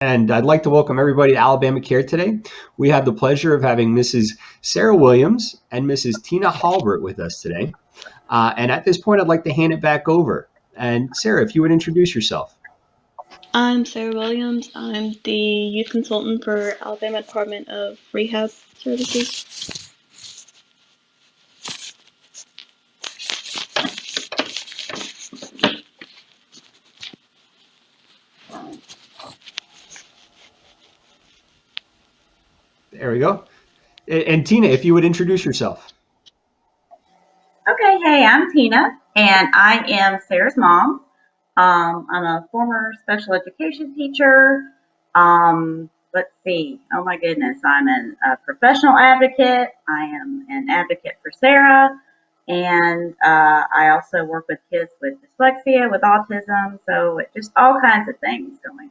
And I'd like to welcome everybody to Alabama Care today. We have the pleasure of having Mrs. Sarah Williams and Mrs. Tina Halbert with us today. And at this point, I'd like to hand it back over. And Sarah, if you would introduce yourself. I'm Sarah Williams. I'm the youth consultant for Alabama Department of Rehab Services. There we go. And Tina, if you would introduce yourself. Okay, hey, I'm Tina, and I am Sarah's mom. I'm a former special education teacher. Let's see. Oh my goodness, I'm a professional advocate. I am an advocate for Sarah, and I also work with kids with dyslexia, with autism, so just all kinds of things going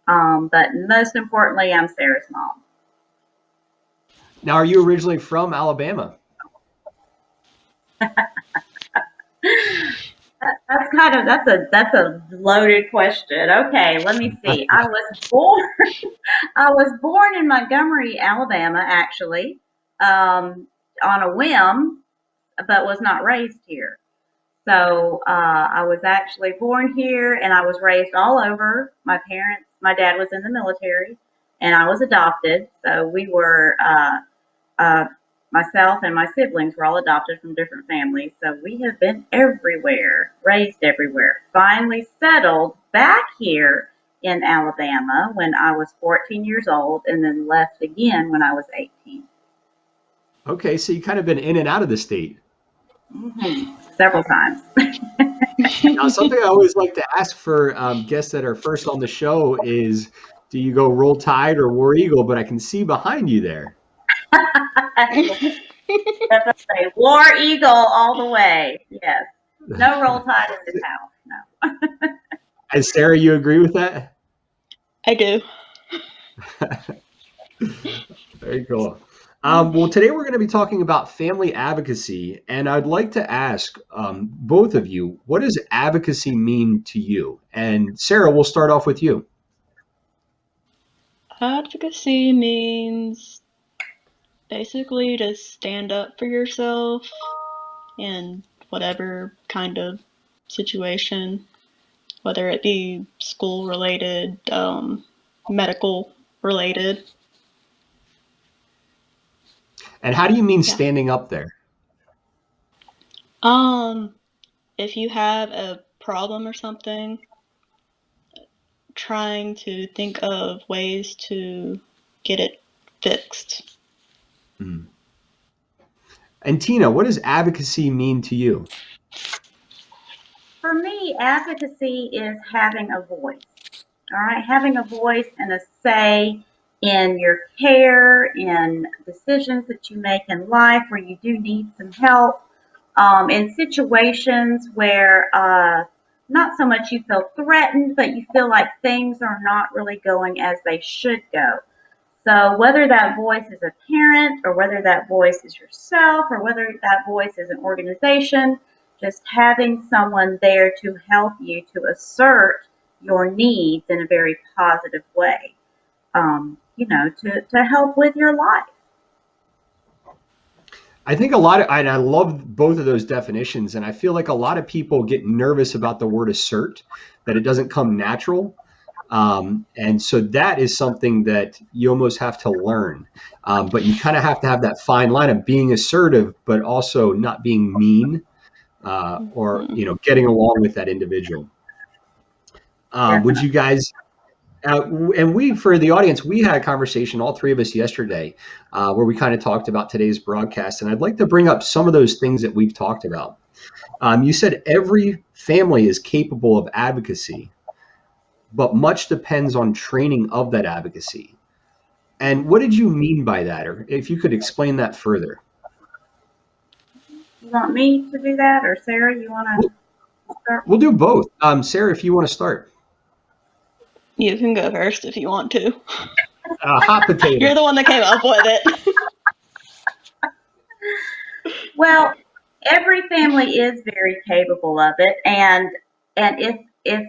on. But most importantly, I'm Sarah's mom. Now, are you originally from Alabama? That's a loaded question. Okay, let me see. I was born in Montgomery, Alabama, actually, on a whim, but was not raised here. So I was actually born here, and I was raised all over. My dad was in the military, and I was adopted. So we were uh, myself and my siblings were all adopted from different families. So we have been everywhere, raised everywhere. Finally settled back here in Alabama when I was 14 years old, and then left again when I was 18. Okay, so you kind of been in and out of the state. Several times. Now, something I always like to ask for guests that are first on the show is, do you go Roll Tide or War Eagle? But I can see behind you there. That's a War Eagle all the way. Yes. No Roll Tide in this house. No. And Sarah, you agree with that? I do. Very cool. Well, today we're going to be talking about family advocacy, and I'd like to ask both of you, what does advocacy mean to you? And Sarah, we'll start off with you. Advocacy means basically to stand up for yourself in whatever kind of situation, whether it be school related, medical related. And how do you mean Yeah. standing up there? If you have a problem or something, trying to think of ways to get it fixed. Hmm. And Tina, what does advocacy mean to you? For me, advocacy is having a voice. All right, having a voice and a say in your care, in decisions that you make in life where you do need some help, in situations where not so much you feel threatened, but you feel like things are not really going as they should go. So whether that voice is a parent or whether that voice is yourself or whether that voice is an organization, just having someone there to help you to assert your needs in a very positive way, to help with your life. I think a lot of, and I love both of those definitions, and I feel like a lot of people get nervous about the word assert, that it doesn't come natural. And so that is something that you almost have to learn. But you kind of have to have that fine line of being assertive, but also not being mean, or, getting along with that individual. Would Definitely. you guys, and we, for the audience, we had a conversation, all three of us yesterday, where we kind of talked about today's broadcast. And I'd like to bring up some of those things that we've talked about. You said every family is capable of advocacy, but much depends on training of that advocacy. And what did you mean by that? Or if you could explain that further. You want me to do that, or Sarah, you want We'll, to start? we'll do both. Sarah, if you want to start. You can go first if you want to. Hot potato. You're the one that came up with it. Well, every family is very capable of it, and if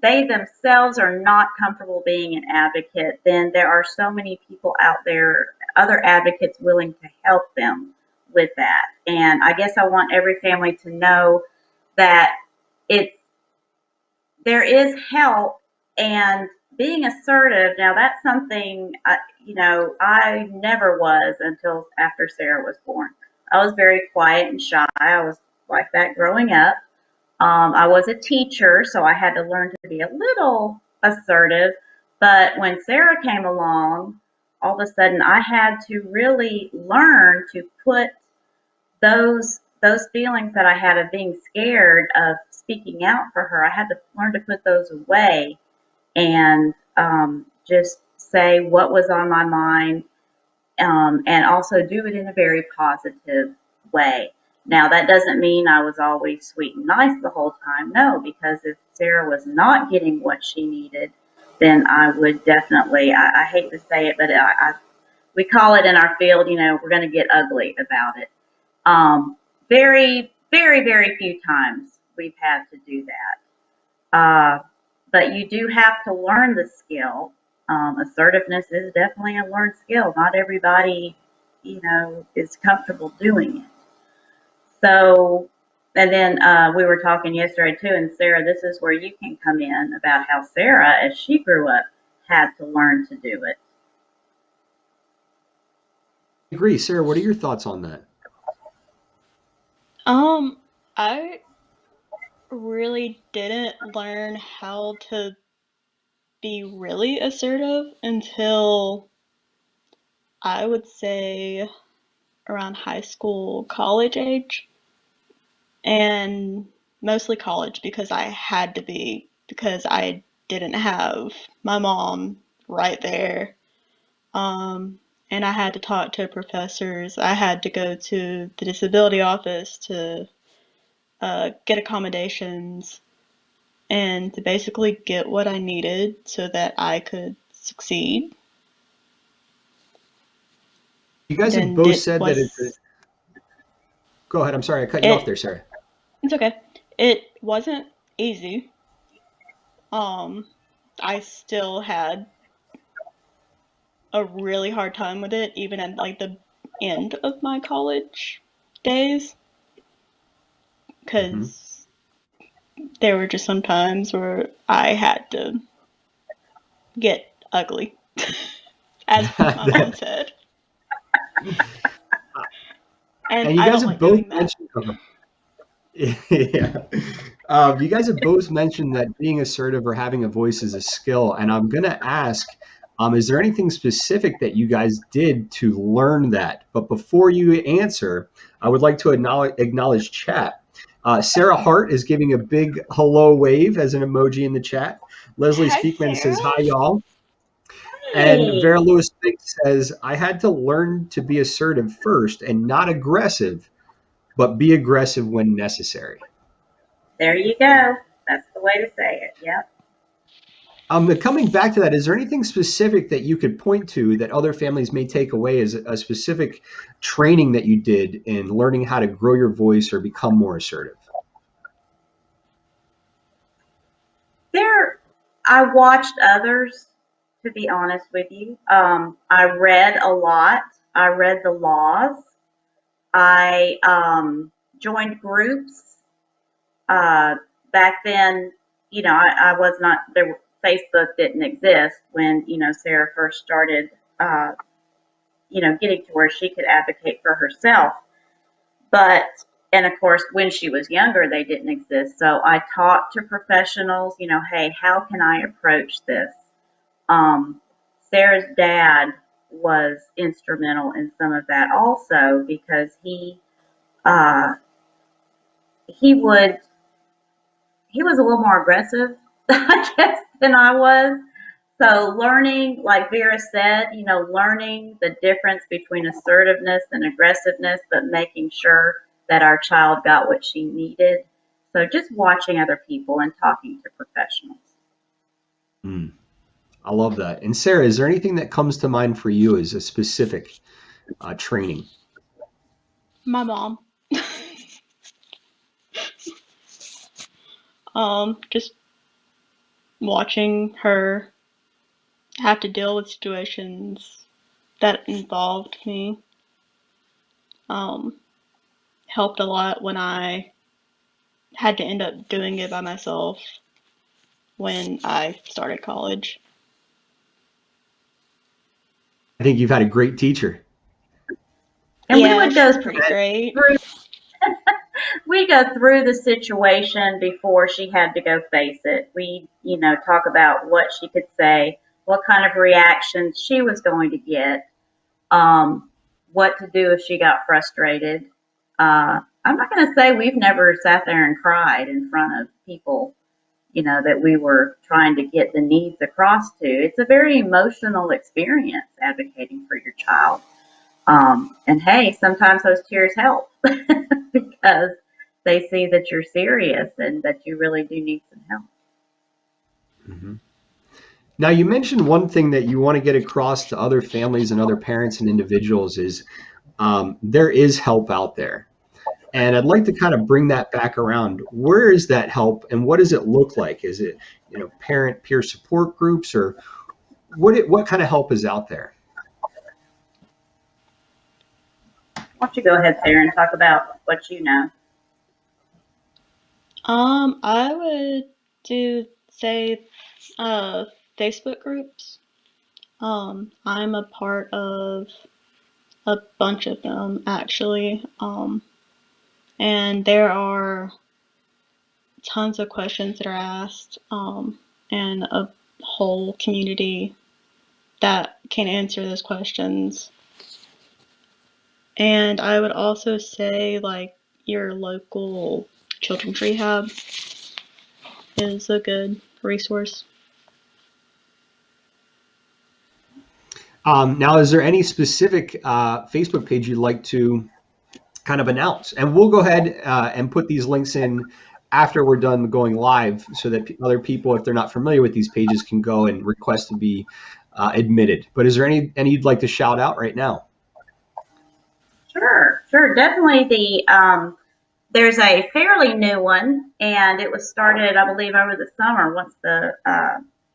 they themselves are not comfortable being an advocate, then there are so many people out there, other advocates willing to help them with that. And I guess I want every family to know that it's there is help, and being assertive. Now that's something I never was until after Sarah was born. I was very quiet and shy. I was like that growing up. I was a teacher, so I had to learn to be a little assertive. But when Sarah came along, all of a sudden I had to really learn to put those feelings that I had of being scared of speaking out for her. I had to learn to put those away and just say what was on my mind, and also do it in a very positive way. Now, that doesn't mean I was always sweet and nice the whole time. No, because if Sarah was not getting what she needed, then I would definitely, I hate to say it, but we call it in our field, we're going to get ugly about it. Very, very, very few times we've had to do that. But you do have to learn the skill. Assertiveness is definitely a learned skill. Not everybody, is comfortable doing it. So, and then we were talking yesterday too, and Sarah, this is where you can come in about how Sarah, as she grew up, had to learn to do it. I agree. Sarah, what are your thoughts on that? I really didn't learn how to be really assertive until I would say around high school, college age, and mostly college because I had to be, because I didn't have my mom right there. Um, and I had to talk to professors. I had to go to the disability office to get accommodations and to basically get what I needed so that I could succeed. You guys have And both it said that it's a, was, go ahead. I'm sorry. I cut you off there, it, Sarah. it's okay. It wasn't easy. Um, I still had a really hard time with it, even at like the end of my college days, Hmm. because there were just some times where I had to get ugly, as my mom said, and And you I guys don't have like both doing that. mentioned, yeah. You guys have both mentioned that being assertive or having a voice is a skill. And I'm going to ask, is there anything specific that you guys did to learn that? But before you answer, I would like to acknowledge chat. Sarah Hart is giving a big hello wave as an emoji in the chat. Leslie Hi, Speakman Sarah. says, hi, y'all. And Hey, Vera Lewis says, I had to learn to be assertive first and not aggressive, but be aggressive when necessary. there you go. That's the way to say it. Yep. But coming back to that, is there anything specific that you could point to that other families may take away as a specific training that you did in learning how to grow your voice or become more assertive? There, I watched others, to be honest with you. I read a lot. I read the laws. I joined groups. Uh, Back then, I was not there. Facebook didn't exist when Sarah first started. Uh, Getting to where she could advocate for herself. But and of course, when she was younger, they didn't exist. So I talked to professionals. Hey, how can I approach this? Um, Sarah's dad was instrumental in some of that also because uh, he would he was a little more aggressive, I guess, than I was. So learning, like Vera said, learning the difference between assertiveness and aggressiveness, but making sure that our child got what she needed. So just watching other people and talking to professionals. Mm, I love that. And Sarah, is there anything that comes to mind for you as a specific training? My mom. Just watching her have to deal with situations that involved me um, helped a lot when I had to end up doing it by myself when I started college. I think you've had a great teacher. And we Yeah, would go she's pretty great. through we go through the situation before she had to go face it. We, talk about what she could say, what kind of reactions she was going to get, um, what to do if she got frustrated. I'm not going to say we've never sat there and cried in front of people, that we were trying to get the needs across to. It's a very emotional experience advocating for your child. And hey, sometimes those tears help because they see that you're serious and that you really do need some help. Mm-hmm. Now, you mentioned one thing that you want to get across to other families and other parents and individuals is there is help out there. And I'd like to kind of bring that back around. Where is that help and what does it look like? Is it, parent peer support groups or what kind of help is out there? Why don't you go ahead, Sarah, and talk about what you know? I would do say Facebook groups. I'm a part of a bunch of them actually. And there are tons of questions that are asked, and a whole community that can answer those questions. And I would also say, like, your local children's rehab is a good resource. Now, is there any specific Facebook page you'd like to kind of announce? And we'll go ahead and put these links in after we're done going live so that other people, if they're not familiar with these pages, can go and request to be admitted. But is there any you'd like to shout out right now? Sure. Definitely there's a fairly new one, and it was started, I believe, over the summer once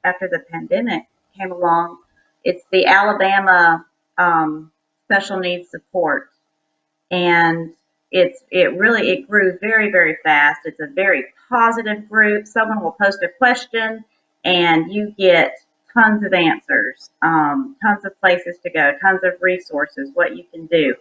after the pandemic came along. It's the Alabama Special Needs Support, and it grew very, very fast. It's a very positive group. Someone will post a question and you get tons of answers, tons of places to go, tons of resources, what you can do.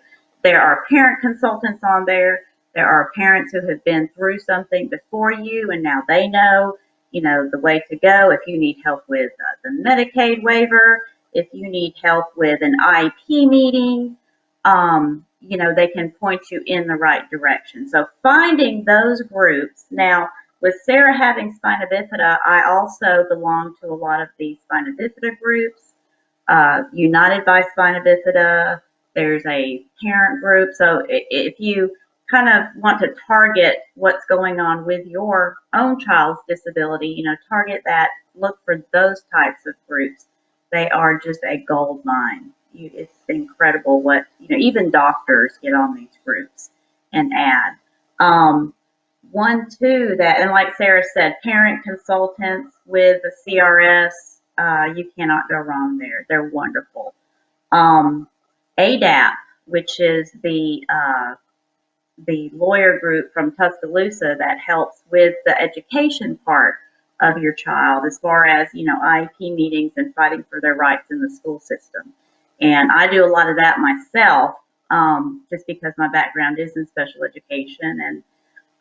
There are parent consultants on there. There are parents who have been through something before you and now they know, the way to go. If you need help with the Medicaid waiver, if you need help with an IEP meeting, they can point you in the right direction. So finding those groups. Now, with Sarah having spina bifida, I also belong to a lot of these spina bifida groups. United by Spina Bifida, there's a parent group. So if you kind of want to target what's going on with your own child's disability, target that, look for those types of groups. They are just a gold mine. It's incredible what, even doctors get on these groups and add. One, too, and like Sarah said, parent consultants with the CRS, you cannot go wrong there. They're wonderful. ADAP, which is the lawyer group from Tuscaloosa that helps with the education part of your child as far as, IEP meetings and fighting for their rights in the school system. And I do a lot of that myself, just because my background is in special education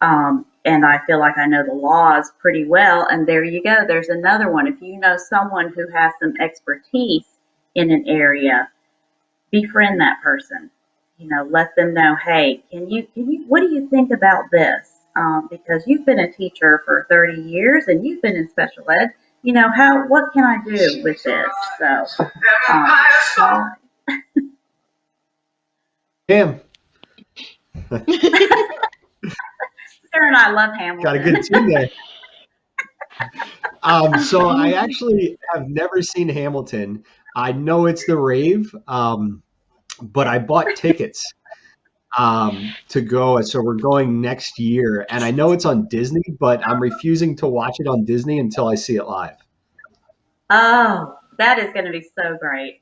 and I feel like I know the laws pretty well. And there you go. There's another one. If you know someone who has some expertise in an area, befriend that person. Let them know, hey, what do you think about this? Because you've been a teacher for 30 years and you've been in special ed. What can I do with this? So, Pam. Sarah and I love Hamilton. Got a good team there. So I actually have never seen Hamilton. I know it's the rave, but I bought tickets to go. So we're going next year. And I know it's on Disney, but I'm refusing to watch it on Disney until I see it live. Oh, that is going to be so great.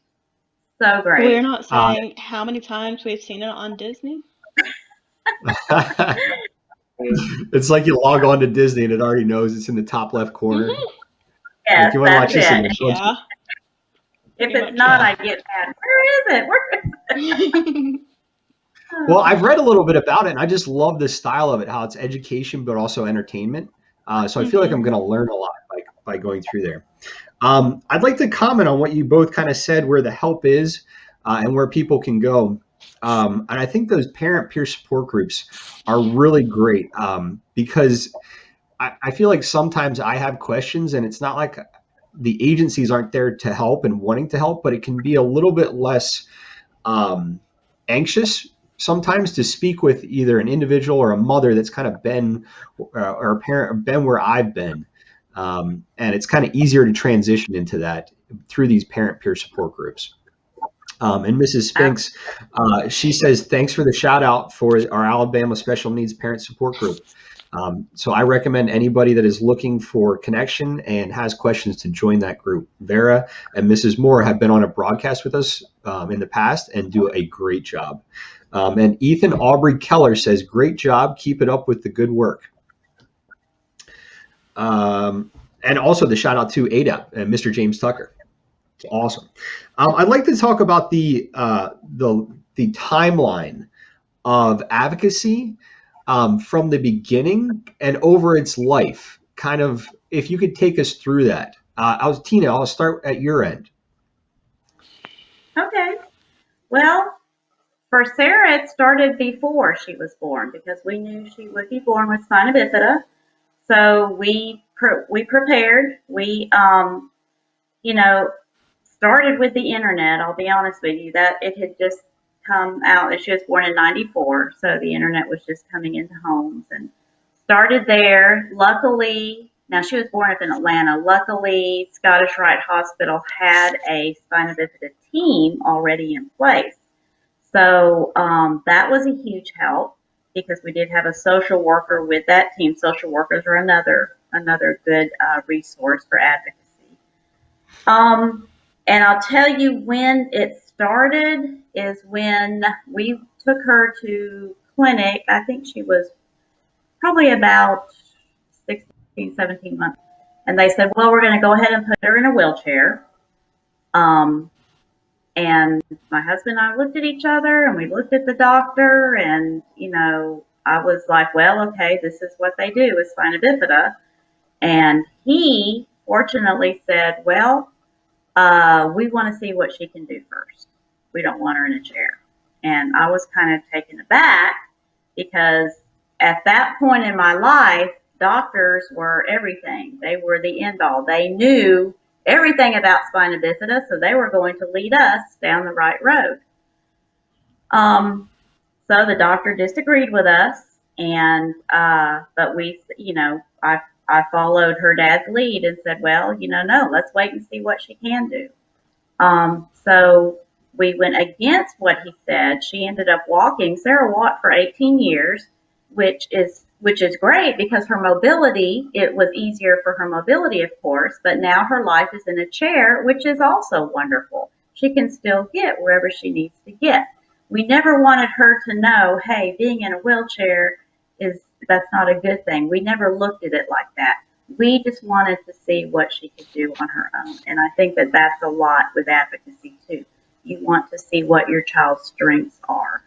So We're great. not Uh, saying how many times we've seen it on Disney. it's like you log on to Disney and it already knows it's in the top left corner. Hmm. Like, Yes, you want to that's watch this it. again? Yeah, If pretty it's much, not, yeah. I get mad. Where is it? Where is Well, it? I've read a little bit about it, and I just love the style of it, how it's education but also entertainment. So I feel like I'm Hmm. going to learn a lot by going through there. I'd like to comment on what you both kind of said, where the help is and where people can go. And I think those parent peer support groups are really great because I feel like sometimes I have questions, and it's not like the agencies aren't there to help and wanting to help, but it can be a little bit less um, anxious sometimes to speak with either an individual or a mother that's kind of been or a parent been where I've been. And it's kind of easier to transition into that through these parent peer support groups. And Mrs. Ab- Spinks, she says, thanks for the shout out for our Alabama Special Needs Parent Support Group. So I recommend anybody that is looking for connection and has questions to join that group. Vera and Mrs. Moore have been on a broadcast with us in the past and do a great job. And Ethan Aubrey Keller says, great job. Keep it up with the good work. And also the shout out to Ada and Mr. James Tucker. It's awesome. I'd like to talk about the timeline of advocacy from the beginning and over its life. Kind of, if you could take us through that. Tina. I'll start at your end. okay. Well, for Sarah, it started before she was born because we knew she would be born with spina bifida. So we prepared. We you know started with the internet. I'll be honest with you that it had just come out. She was born in '94, so the internet was just coming into homes and started there. Luckily, now she was born up in Atlanta. Luckily, Scottish Rite Hospital had a spina bifida team already in place. So that was a huge help because we did have a social worker with that team. Social workers are another good resource for advocacy. Um, and I'll tell you when it started is when we took her to clinic. I think she was probably about 16, 17 months. And they said, well, we're going to go ahead and put her in a wheelchair. Um, and my husband and I looked at each other and we looked at the doctor and, I was like, well, okay, this is what they do with spina bifida. And he fortunately said, well, we want to see what she can do first. We don't want her in a chair. And I was kind of taken aback because at that point in my life, doctors were everything. They were the end all. They knew everything about spina bifida, so they were going to lead us down the right road. Um, so the doctor disagreed with us, and but I followed her dad's lead and said, well, no, let's wait and see what she can do. So we went against what he said. She ended up walking. Sarah walked for 18 years, which is great because her mobility, it was easier for her mobility, of course, but now her life is in a chair, which is also wonderful. She can still get wherever she needs to get. We never wanted her to know, hey, being in a wheelchair is that's not a good thing. We never looked at it like that. We just wanted to see what she could do on her own. And I think that that's a lot with advocacy too. You want to see what your child's strengths are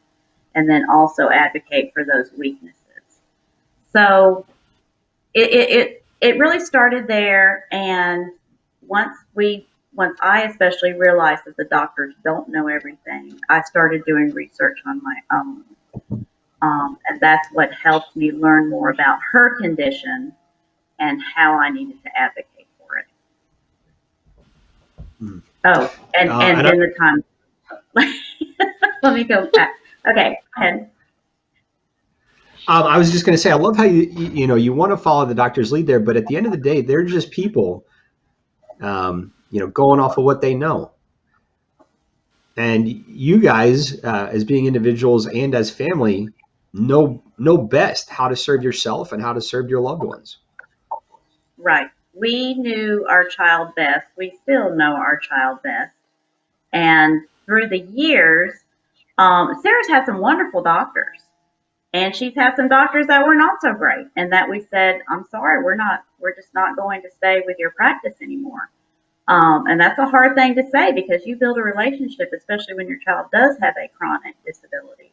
and then also advocate for those weaknesses. So it really started there. And once I especially realized that the doctors don't know everything, I started doing research on my own. And that's what helped me learn more about her condition and how I needed to advocate for it. Mm. Oh, and And I, then the time. Let me go back. Okay, go ahead. I was just going to say, I love how you want to follow the doctor's lead there, but at the end of the day, they're just people, going off of what they know. And you guys, as being individuals and as family, know best how to serve yourself and how to serve your loved ones. Right. we knew our child best. We still know our child best. And through the years, Sarah's had some wonderful doctors. And she's had some doctors that were not so great, and that we said, I'm sorry, we're just not going to stay with your practice anymore. And that's a hard thing to say because you build a relationship, especially when your child does have a chronic disability.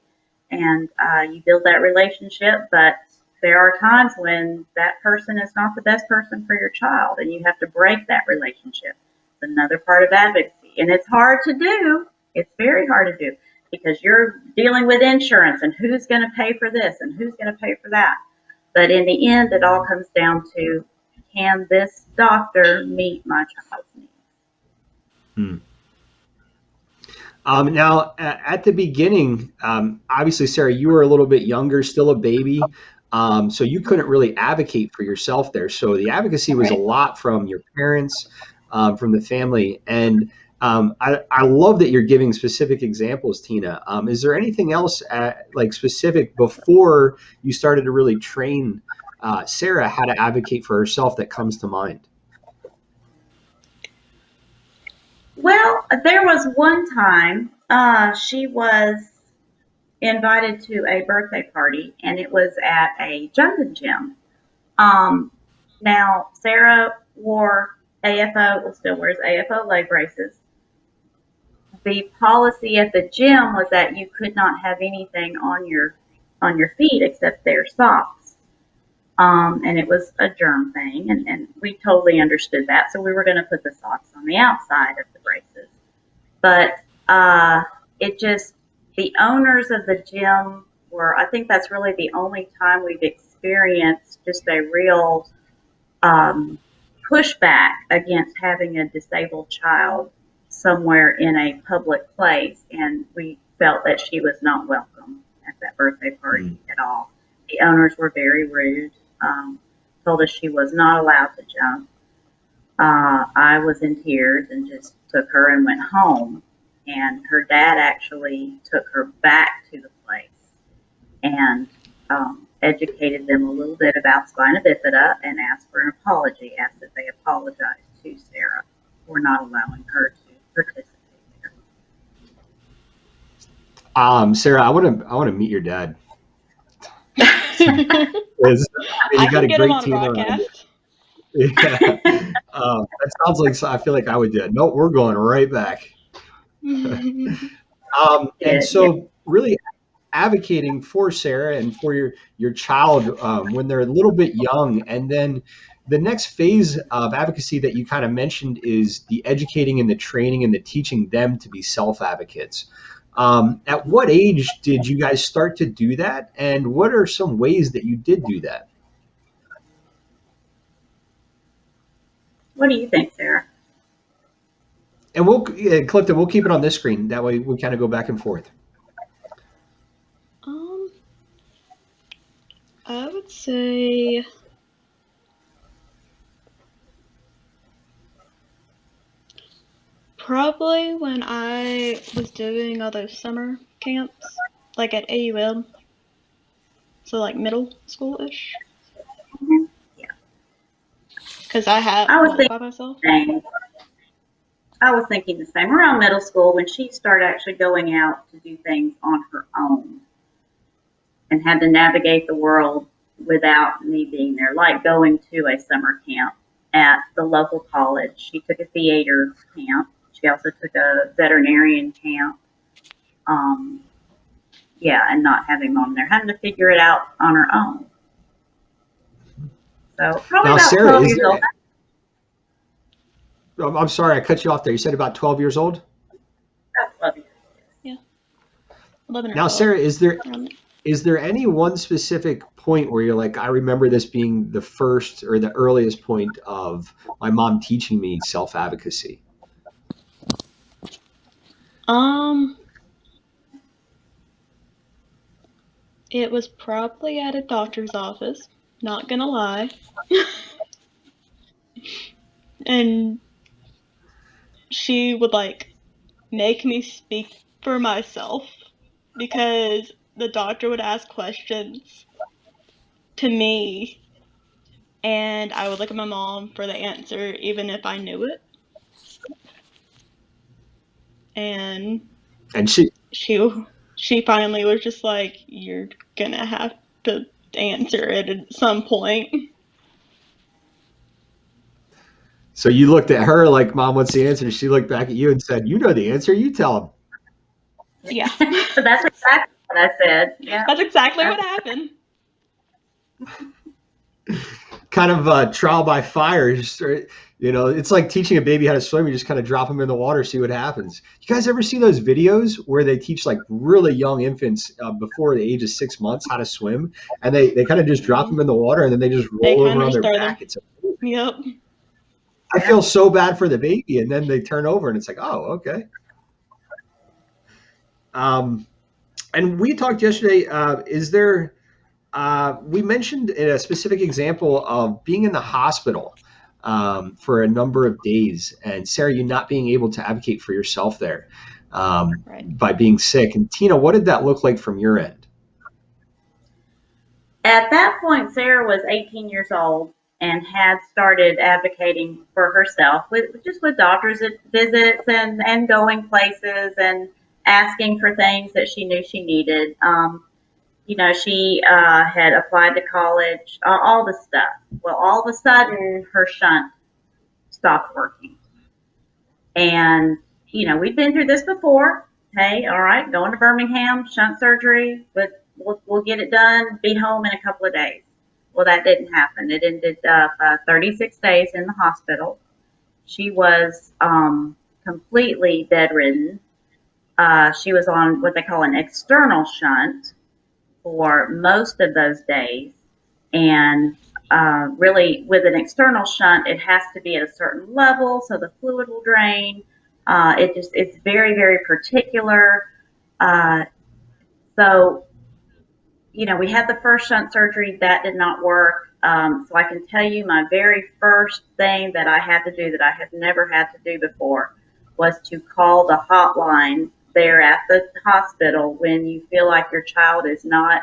And you build that relationship, but there are times when that person is not the best person for your child, and you have to break that relationship. It's another part of advocacy. And it's hard to do. It's very hard to do because you're dealing with insurance and who's going to pay for this and who's going to pay for that. But in the end, it all comes down to, can this doctor meet my child's needs? Hmm. Now, at the beginning, obviously, Sarah, you were a little bit younger, still a baby, so you couldn't really advocate for yourself there. So the advocacy was a Right. lot from your parents, from the family, and I love that you're giving specific examples, Tina. Is there anything else like specific before you started to really train Sarah how to advocate for herself that comes to mind? Well, there was one time she was invited to a birthday party, and it was at a jumping gym. Um, Now, Sarah wore AFO, well, still wears AFO leg braces. The policy at the gym was that you could not have anything on your feet except their socks. And it was a germ thing, and we totally understood that. So we were going to put the socks on the outside of the braces. But it just, the owners of the gym were, I think that's really the only time we've experienced just a real um, pushback against having a disabled child somewhere in a public place. And we felt that she was not welcome at that birthday party Mm. at all. The owners were very rude, told us she was not allowed to jump. I was in tears and just took her and went home. And her dad actually took her back to the place and educated them a little bit about spina bifida and asked for an apology, asked that they apologize to Sarah for not allowing her to participate there. Sarah, I want to meet your dad. I 'Cause, I mean, you got can a get him great on team around you. broadcast. Yeah. That sounds like I feel like I would do it. No, we're going right back. And Yeah. so, really advocating for Sarah and for your child when they're a little bit young, and then the next phase of advocacy that you kind of mentioned is the educating and the training and the teaching them to be self advocates. At what age did you guys start to do that, and what are some ways that you did do that? What do you think, Sarah? And we'll, yeah, Clifton, we'll keep it on this screen. That way we kind of go back and forth. um, I would say probably when I was doing all those summer camps, like at AUM, so like middle school-ish, Mhm. Yeah, because I had I was went thinking by myself. the same. I was thinking the same. Around middle school, when she started actually going out to do things on her own and had to navigate the world without me being there, like going to a summer camp at the local college. She took a theater camp. She also took a veterinarian camp. Um, yeah, and not having mom there, having to figure it out on her own. So probably Now, about Sarah, 12 is years old. there? I'm sorry, I cut you off there. You said about 12 years old. About 12 years. Yeah, 11 or Now, 12. Sarah, Around there. is there any one specific point where you're like, I remember this being the first or the earliest point of my mom teaching me self advocacy? Um, it was probably at a doctor's office, not gonna lie. And she would like make me speak for myself because the doctor would ask questions to me and I would look at my mom for the answer even if I knew it. And And she finally was just like, "You're gonna have to answer it at some point." so you looked at her like, Mom, what's the answer? She looked back at you and said, "You know the answer. You tell Yeah. That's exactly what I said. Yeah. That's exactly what happened. him." Kind of trial by fire. It's like teaching a baby how to swim. You just kind of drop them in the water, see what happens. You guys ever see those videos where they teach like really young infants before the age of 6 months how to swim, and they kind of just drop them in the water and then they just They roll kind over of on just their throw them. back. Yep. I feel so bad for the baby, and then they turn over and it's like, oh, okay. Um, and we talked yesterday. Is there? We mentioned a specific example of being in the hospital for a number of days, and Sarah, you not being able to advocate for yourself there Right. by being sick. And Tina, what did that look like from your end? At that point, Sarah was 18 years old and had started advocating for herself with doctor's visits and going places and asking for things that she knew she needed. She had applied to college, all the stuff. Well, all of a sudden, her shunt stopped working. And, we've been through this before. Hey, all right, going to Birmingham, shunt surgery, but we'll get it done, be home in a couple of days. Well, that didn't happen. It ended up 36 days in the hospital. She was completely bedridden. She was on what they call an external shunt for most of those days. And really, with an external shunt, it has to be at a certain level so the fluid will drain. It's very, very particular. Uh, so, we had the first shunt surgery that did not work. So I can tell you my very first thing that I had to do that I had never had to do before was to call the hotline there at the hospital when you feel like your child is not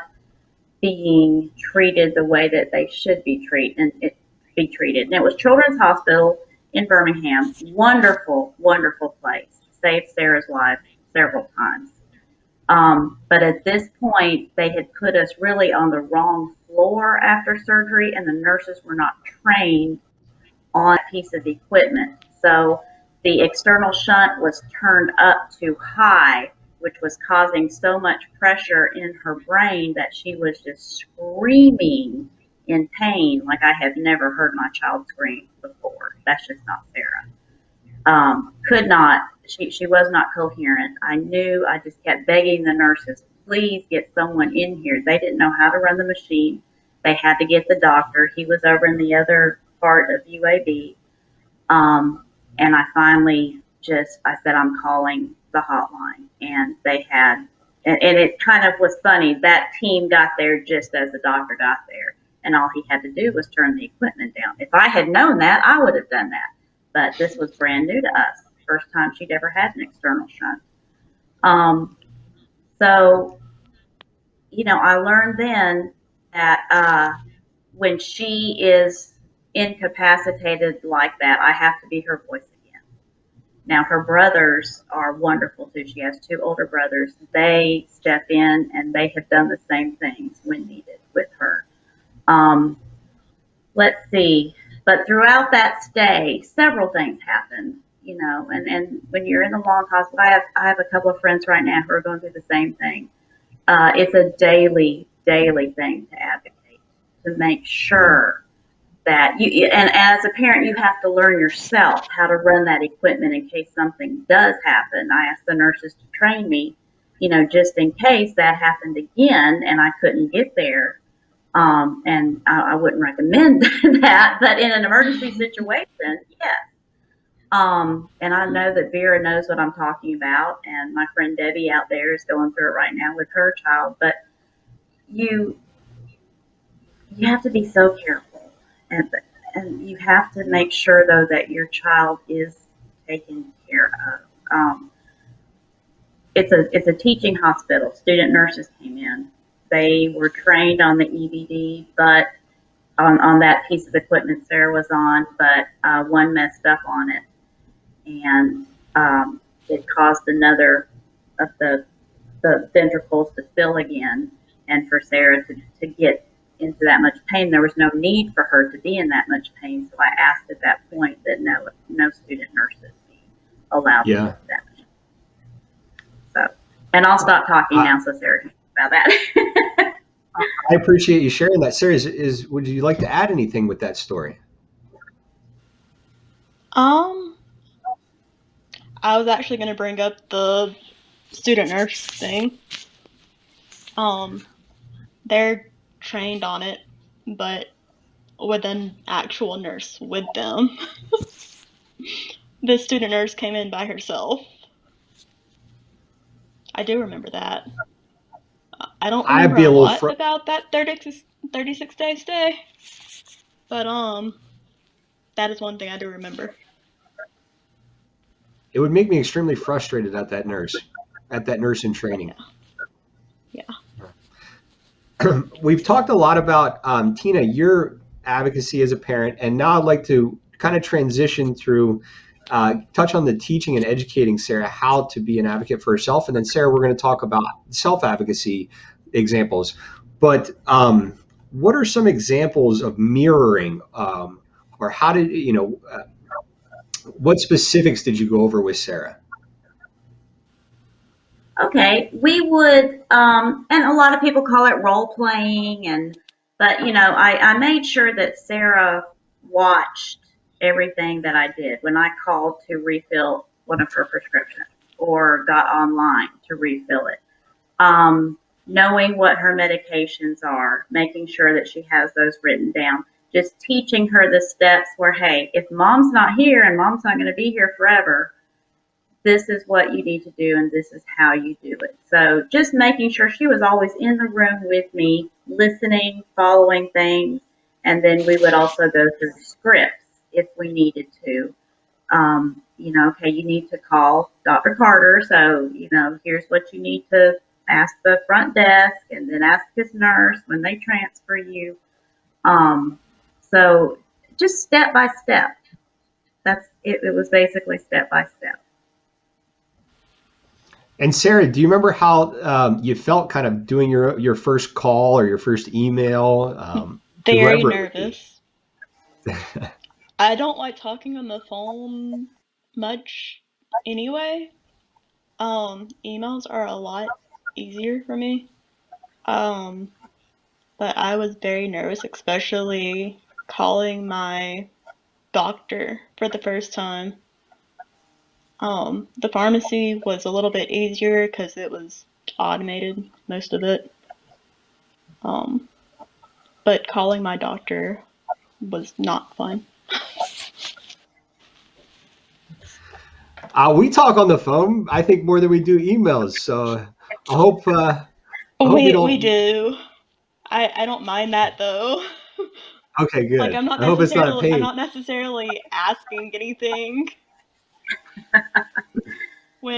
being treated the way that they should be treated. And it was Children's Hospital in Birmingham. Wonderful, wonderful place. Saved Sarah's life several times. But at this point, they had put us really on the wrong floor after surgery, and the nurses were not trained on a piece of equipment. So the external shunt was turned up too high, which was causing so much pressure in her brain that she was just screaming in pain like I have never heard my child scream before. That's just not Sarah. Could not, she was not coherent. I knew, I just kept begging the nurses, please get someone in here. They didn't know how to run the machine. They had to get the doctor. He was over in the other part of UAB. And I finally I said, I'm calling the hotline. And they had, and it kind of was funny. That team got there just as the doctor got there. And all he had to do was turn the equipment down. If I had known that, I would have done that. But this was brand new to us. First time she'd ever had an external shunt. So, I learned then that when she is incapacitated like that, I have to be her voice again. Now, her brothers are wonderful too. She has two older brothers. They step in and they have done the same things when needed with her. Let's see. But throughout that stay, several things happened, and when you're in the long hospital, I have a couple of friends right now who are going through the same thing. It's a daily thing to advocate, to make sure that and as a parent, you have to learn yourself how to run that equipment in case something does happen. I asked the nurses to train me, just in case that happened again and I couldn't get there. And I wouldn't recommend that, but in an emergency situation, yes. And I know that Vera knows what I'm talking about, and my friend Debbie out there is going through it right now with her child. But you have to be so careful, and you have to make sure though that your child is taken care of. It's a teaching hospital. Student nurses came in. They were trained on the EVD, but on that piece of equipment Sarah was on, but one messed up on it, and it caused another of the ventricles to fill again, and for Sarah to get into that much pain. There was no need for her to be in that much pain, so I asked at that point that no student nurses be allowed to Yeah. get that much. So, and I'll stop talking I, now so Sarah can talk about that. I appreciate you sharing that. Sarah, would you like to add anything with that story? Um, I was actually going to bring up the student nurse thing. They're trained on it, but with an actual nurse with them. The student nurse came in by herself. I do remember that. I don't I'd remember be a a little. lot about that 36 day stay, but that is one thing I do remember. It would make me extremely frustrated at that nurse in training. Yeah. We've talked a lot about Tina, your advocacy as a parent, and now I'd like to kind of transition through, touch on the teaching and educating Sarah how to be an advocate for herself, and then Sarah, we're going to talk about self-advocacy examples. But what are some examples of mirroring, or how did what specifics did you go over with Sarah? Okay, we would, and a lot of people call it role playing, but I made sure that Sarah watched everything that I did when I called to refill one of her prescriptions or got online to refill it. Knowing what her medications are, making sure that she has those written down, just teaching her the steps where, hey, if mom's not here and mom's not going to be here forever, this is what you need to do and this is how you do it. So just making sure she was always in the room with me, listening, following things, and then we would also go through scripts if we needed to. Okay, you need to call Dr. Carter, so here's what you need to ask the front desk, and then ask his nurse when they transfer you. So just step by step. That's it. It was basically step by step. And Sarah, do you remember how you felt kind of doing your first call or your first email to Very whoever it would be? nervous. I don't like talking on the phone much anyway. Emails are a lot easier for me. Um, but I was very nervous, especially calling my doctor for the first time. The pharmacy was a little bit easier because it was automated, most of it. Um, but calling my doctor was not fun. We talk on the phone, I think, more than we do emails. So I hope you We don't. do. I don't mind that though. Okay, Like good. I hope it's not a I'm pain. not necessarily asking anything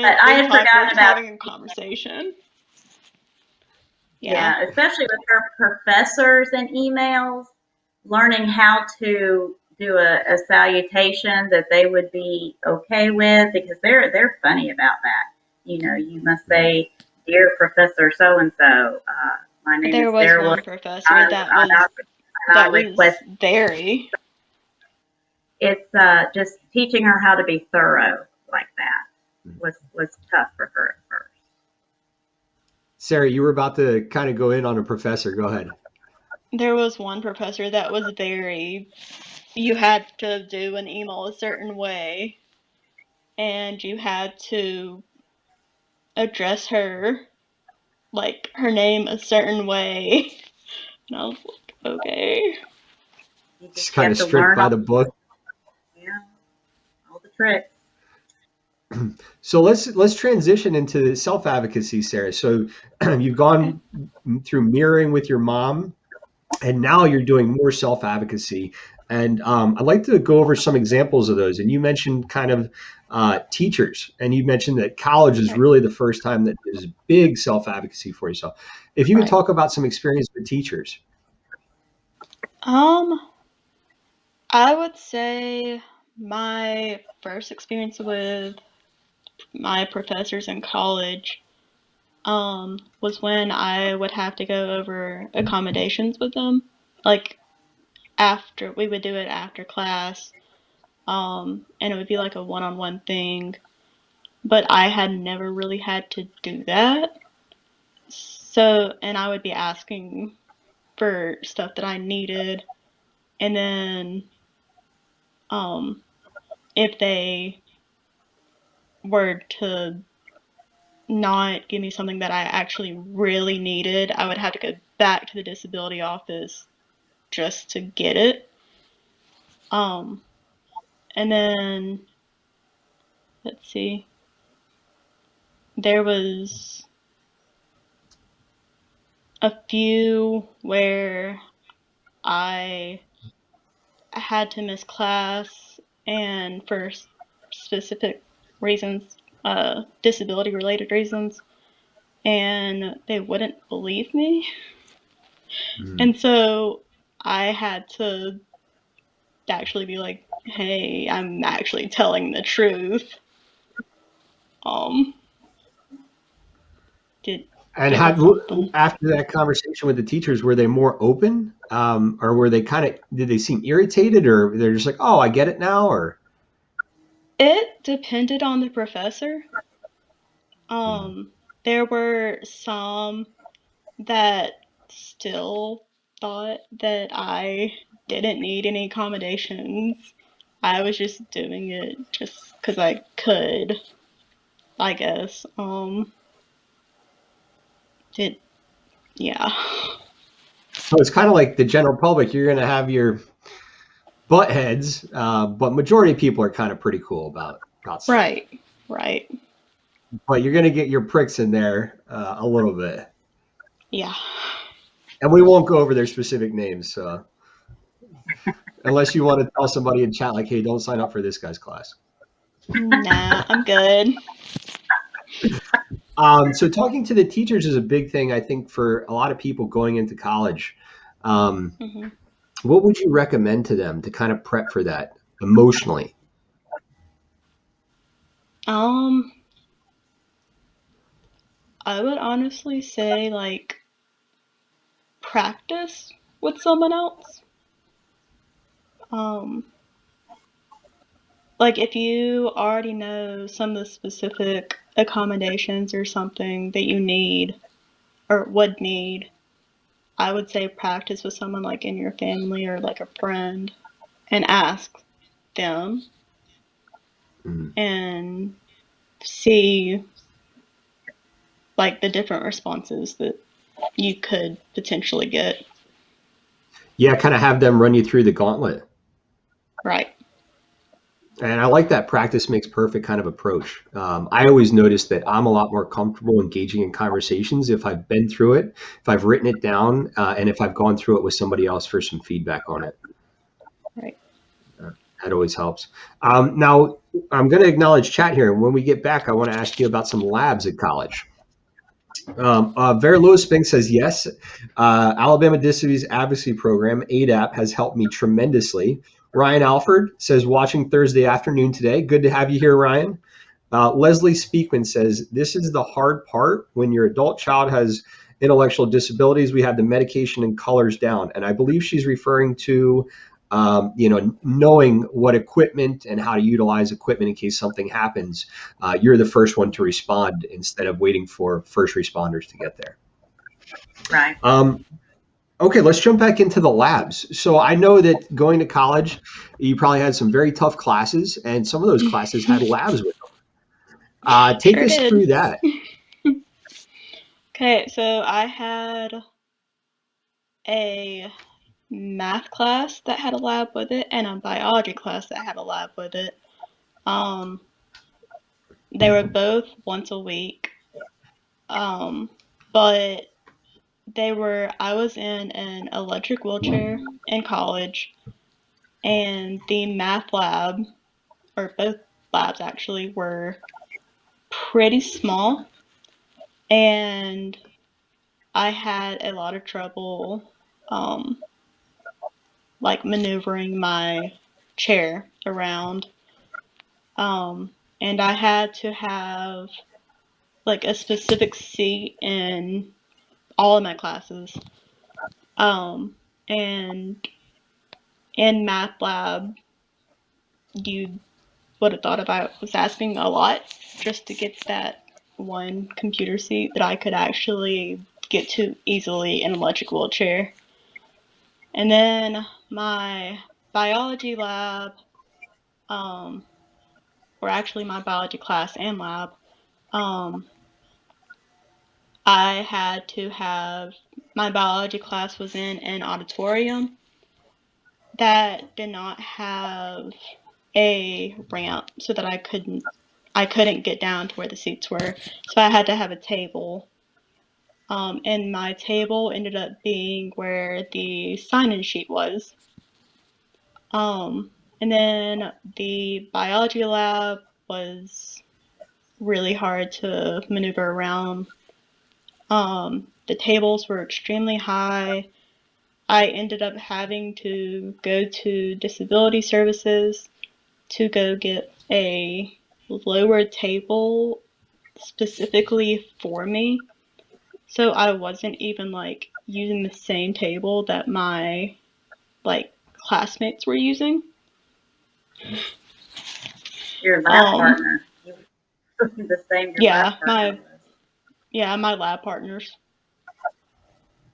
But when I had we're forgotten just about, having a conversation. Yeah. yeah, especially with her professors and emails, learning how to do a salutation that they would be okay with, because they're funny about that. You must say, "Dear Professor so and so, my name There is was Sarah one Wilson. professor I that request." was very. It's just teaching her how to be thorough like that was tough for her at first. Sarah, you were about to kind of go in on a professor. Go ahead. There was one professor that was very. You had to do an email a certain way, and you had to address her like her name a certain way. And I was like, okay. You Just just kind have of to strict learn by the book. yeah, all the tricks. So let's transition into self advocacy, Sarah. So you've Okay. gone through mirroring with your mom, and now you're doing more self advocacy. And I'd like to go over some examples of those. And you mentioned kind of teachers, and you mentioned that college is Right. really the first time that there's big self advocacy for yourself. If you could Right. talk about some experience with teachers. Um, I would say my first experience with my professors in college was when I would have to go over accommodations with them. Like after we would do it after class, and it would be like a one-on-one thing. But I had never really had to do that. So, and I would be asking for stuff that I needed, and then um, if they were to not give me something that I actually really needed, I would have to go back to the disability office just to get it. Um, and then let's see, there was a few where I had to miss class and for specific reasons, disability related reasons, and they wouldn't believe me. Mm. And so I had to actually be like, hey, I'm actually telling the truth. Um, did And it was had something. after that conversation with the teachers, were they more open, or were they kind of did they seem irritated, or they're just like, oh, I get it now, or It depended on the professor. mm. Um, there were some that still thought that I didn't need any accommodations. I was just doing it just because I could, I guess. It, yeah. So it's kind of like the general public. You're going to have your butt heads, but majority of people are kind of pretty cool about stuff. Right, right. But you're going to get your pricks in there a little bit, Yeah. and we won't go over their specific names unless you want to tell somebody in chat like, "Hey, don't sign up for this guy's class." Nah, I'm good. So talking to the teachers is a big thing, I think, for a lot of people going into college. Um, hmm what would you recommend to them to kind of prep for that emotionally? Um, I would honestly say like practice with someone else. Um, like if you already know some of the specific accommodations or something that you need or would need, I would say practice with someone like in your family or like a friend and ask them Mm. and see like the different responses that you could potentially get. Yeah, kind of have them run you through the gauntlet. Right. And I like that practice makes perfect kind of approach. I always notice that I'm a lot more comfortable engaging in conversations if I've been through it, if I've written it down, and if I've gone through it with somebody else for some feedback on it. Right. Uh, that always helps. Now, I'm going to acknowledge chat here. And when we get back, I want to ask you about some labs at college. Vera Lewis Spink says, yes, Alabama Disabilities Advocacy Program, ADAP, has helped me tremendously. Ryan Alford says, watching Thursday afternoon today. Good to have you here, Ryan. Leslie Speakman says, this is the hard part. When your adult child has intellectual disabilities, we have the medication and colors down. And I believe she's referring to, knowing what equipment and how to utilize equipment in case something happens. You're the first one to respond instead of waiting for first responders to get there. Right. Okay, let's jump back into the labs. So I know that going to college, you probably had some very tough classes, and some of those classes had labs with them. Take Sure us did. through that. Okay, so I had a math class that had a lab with it and a biology class that had a lab with it. Um, they were both once a week. Um, but I was in an electric wheelchair in college, and the math lab, or both labs actually, were pretty small, and I had a lot of trouble, um, like maneuvering my chair around. And I had to have like a specific seat in all of my classes. And in math lab, you would have thought if I was asking a lot just to get that one computer seat that I could actually get to easily in an electric wheelchair. And then my biology lab, um, or actually my biology class and lab, um, I had to have my biology class was in an auditorium that did not have a ramp so that I couldn't get down to where the seats were. So I had to have a table. And my table ended up being where the sign-in sheet was. And then the biology lab was really hard to maneuver around. The tables were extremely high. I ended up having to go to disability services to go get a lower table specifically for me. So I wasn't even like using the same table that my like classmates were using. Your lab Um partner. You were the same your lab yeah, partner my was. yeah, my lab partners.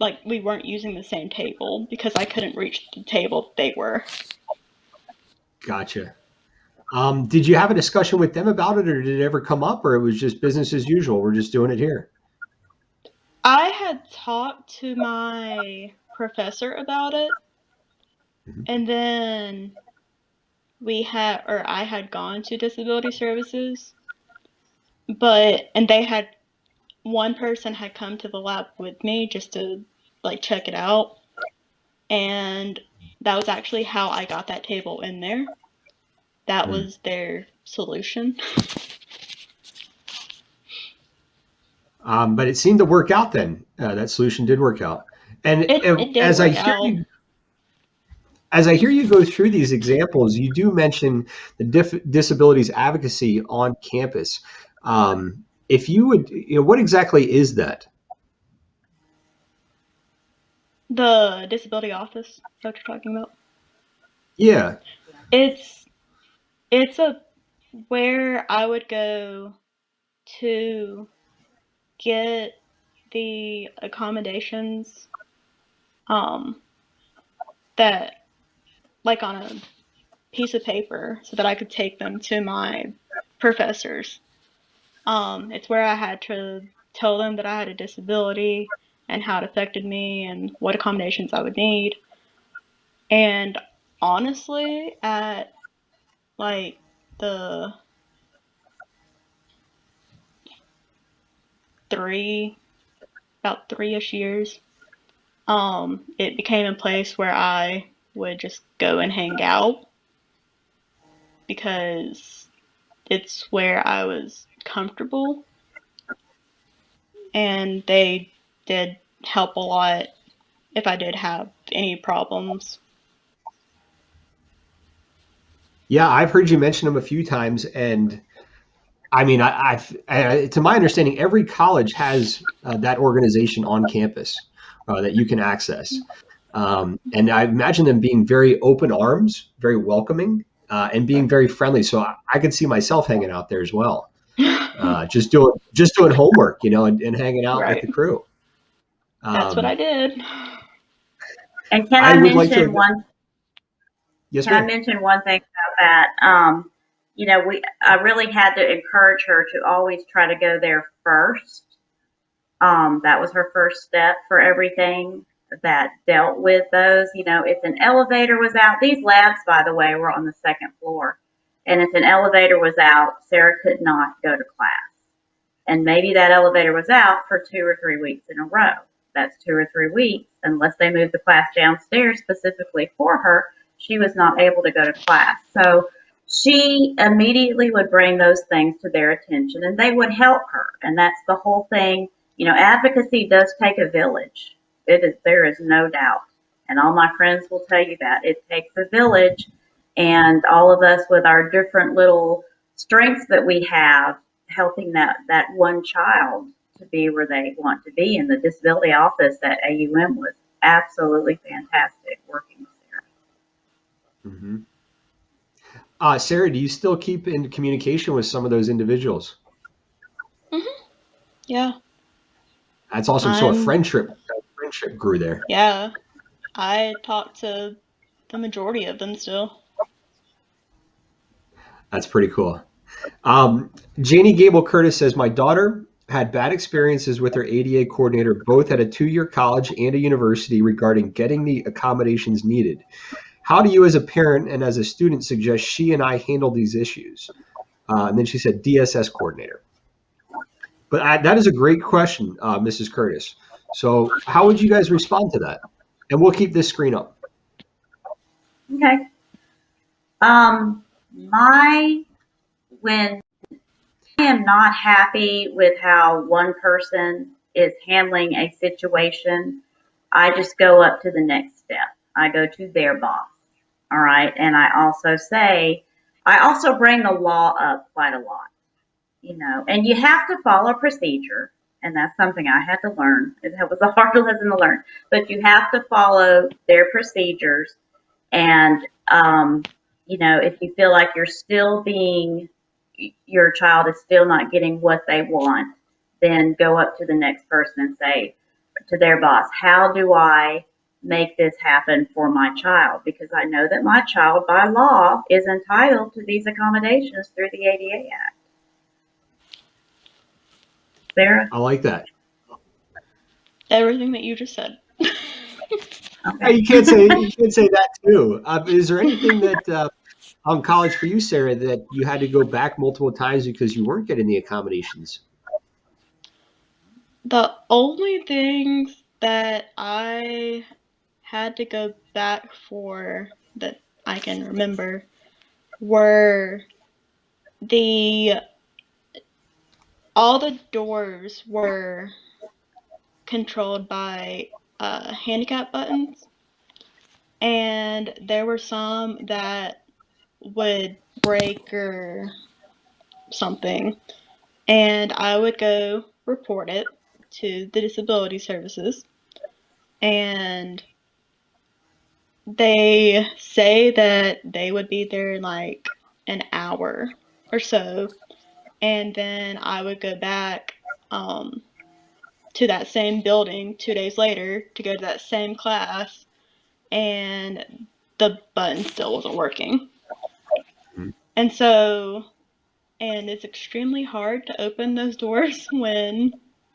Like we weren't using the same table because I couldn't reach the table they were. Gotcha. Did you have a discussion with them about it, or did it ever come up, or it was just business as usual? We're just doing it here. I had talked to my professor about it, Mhm. and then I had gone to disability services, and they had one person had come to the lab with me just to like check it out, and that was actually how I got that table in there. That Mm. was their solution. But it seemed to work out then. That solution did work out. And It did as I work hear out. you, go through these examples, you do mention the disabilities advocacy on campus. If you would, what exactly is that? The disability office, is that what you're talking about? Yeah. It's it's a where I would go to get the accommodations um that like on a piece of paper so that I could take them to my professors. It's where I had to tell them that I had a disability and how it affected me and what accommodations I would need. And honestly, at like the three, about 3-ish years, it became a place where I would just go and hang out because it's where I was comfortable and they did help a lot if I did have any problems. Yeah, I've heard you mention them a few times, and I mean, to my understanding, every college has that organization on campus that you can access, and I imagine them being very open arms, very welcoming, and being very friendly. So I could see myself hanging out there as well, just doing homework, and hanging out with the Right. crew. That's what I Um, did. And I would like to. Yes, can I ma'am. mention one thing about that? I really had to encourage her to always try to go there first. That was her first step for everything that dealt with those. If an elevator was out, these labs, by the way, were on the second floor. And if an elevator was out, Sarah could not go to class. And maybe that elevator was out for 2 or 3 weeks in a row. That's 2 or 3 weeks. Unless they moved the class downstairs specifically for her, she was not able to go to class. So she immediately would bring those things to their attention and they would help her. And that's the whole thing. Advocacy does take a village. There is no doubt. And all my friends will tell you that it takes a village, and all of us with our different little strengths that we have, helping that one child to be where they want to be. And the disability office at AUM was absolutely fantastic working with Sarah. Mm-hmm. Sarah, do you still keep in communication with some of those individuals? Hmm. Yeah. That's awesome. So I'm, a friendship grew there. yeah. I talk to the majority of them still. That's pretty cool. Janie Gable Curtis says, my daughter had bad experiences with her ADA coordinator, both at a 2-year college and a university, regarding getting the accommodations needed. How do you, as a parent and as a student, suggest she and I handle these issues? And then she said, DSS coordinator. But that is a great question, Mrs. Curtis. So, how would you guys respond to that? And we'll keep this screen up. Okay. My when I am not happy with how one person is handling a situation, I just go up to the next step. I go to their boss. All right. And I also bring the law up quite a lot, and you have to follow procedure. And that's something I had to learn. It was a hard lesson to learn, but you have to follow their procedures. And, if you feel like your child is still not getting what they want, then go up to the next person and say to their boss, how do I make this happen for my child? Because I know that my child by law is entitled to these accommodations through the ADA Act. Sarah? I like that. Everything that you just said. Okay. You can't say that too. Is there anything that on college for you, Sarah, that you had to go back multiple times because you weren't getting the accommodations? The only things that I had to go back for that I can remember were the all the doors were controlled by handicap buttons, and there were some that would break or something, and I would go report it to the disability services, and they say that they would be there in like an hour or so, and then I would go back um, to that same building 2 days later to go to that same class, and the button still wasn't working. And so, and it's extremely hard to open those doors when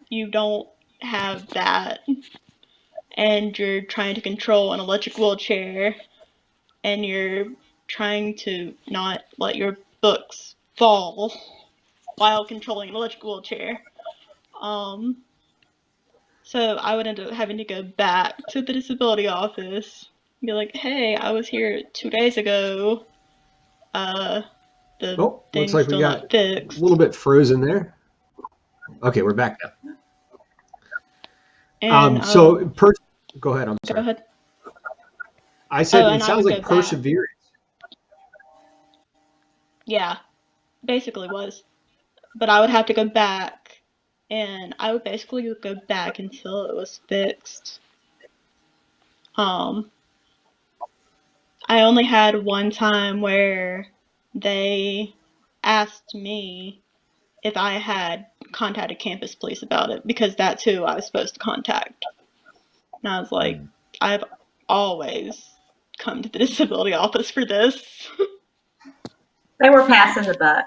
you don't have that, and you're trying to control an electric wheelchair, and you're trying to not let your books fall while controlling an electric wheelchair. Um, so I would end up having to go back to the disability office and be like, hey, I was here 2 days ago. Uh, the Oh, looks thing's like we still got not a little fixed. bit frozen there. Okay, we're back now. And Go ahead. I'm go sorry. ahead. I said Oh, it and I sounds would go like back. perseverance. Yeah, basically was. But I would have to go back, and I would basically go back until it was fixed. Um, I only had one time where they asked me if I had contacted campus police about it because that's who I was supposed to contact. And I was like, Mm. I've always come to the disability office for this. They were passing the buck.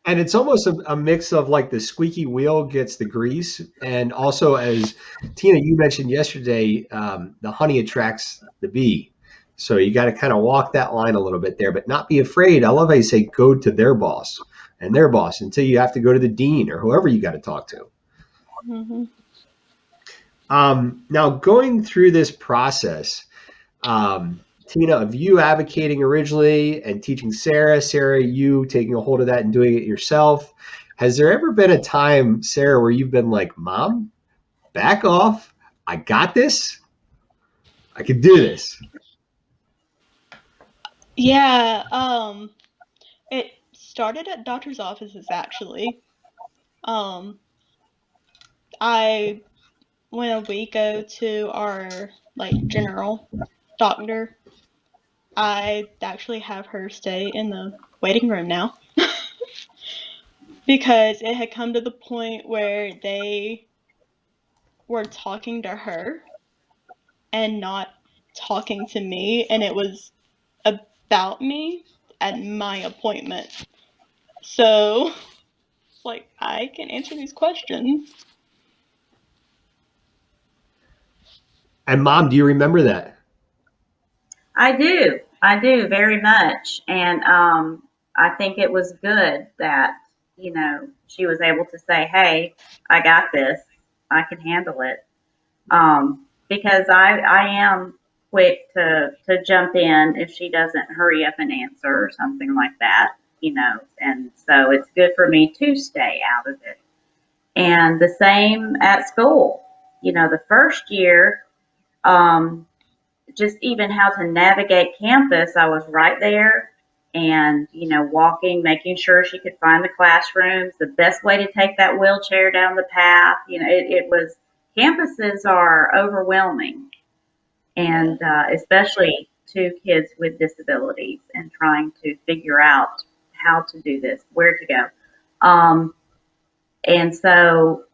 And it's almost a mix of like the squeaky wheel gets the grease, and also, as Tina, you mentioned yesterday, the honey attracts the bee. So you got to kind of walk that line a little bit there, but not be afraid. I love how you say go to their boss and their boss until you have to go to the dean or whoever you got to talk to. Mm-hmm. Now, going through this process, Tina, of you advocating originally and teaching Sarah, you taking a hold of that and doing it yourself. Has there ever been a time, Sarah, where you've been like, Mom, back off? I got this. I could do this. Yeah, it started at doctor's offices actually. Um, I when we go to our like general doctor, I actually have her stay in the waiting room now because it had come to the point where they were talking to her and not talking to me, and it was about me at my appointment. So, like, I can answer these questions. And Mom, do you remember that? I do very much. And I think it was good that, she was able to say, hey, I got this. I can handle it. Because I am quick to jump in if she doesn't hurry up and answer or something like that, and so it's good for me to stay out of it. And the same at school. The first year, um, just even how to navigate campus, I was right there and, walking, making sure she could find the classrooms, the best way to take that wheelchair down the path. It was, campuses are overwhelming, Yeah. and especially to kids with disabilities and trying to figure out how to do this, where to go. Um, and so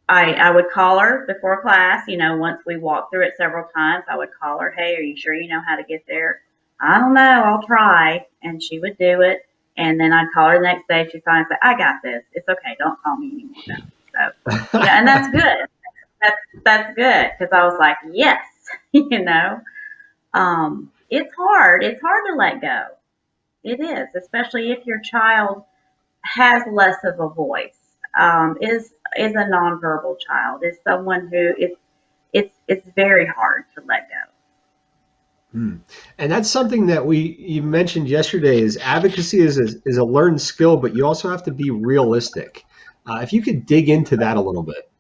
I would call her before class, once we walked through it several times, I would call her, hey, are you sure you know how to get there? I don't know, I'll try. And she would do it. And then I'd call her the next day. She'd finally say, I got this. It's okay. Don't call me anymore. So, and that's good. That's good because I was like, yes, you know, it's hard. It's hard to let go. It is, especially if your child has less of a voice, is a nonverbal child, is someone who it's very hard to let go. Hmm. And that's something that you mentioned yesterday is advocacy is a learned skill, but you also have to be realistic. If you could dig into that a little bit.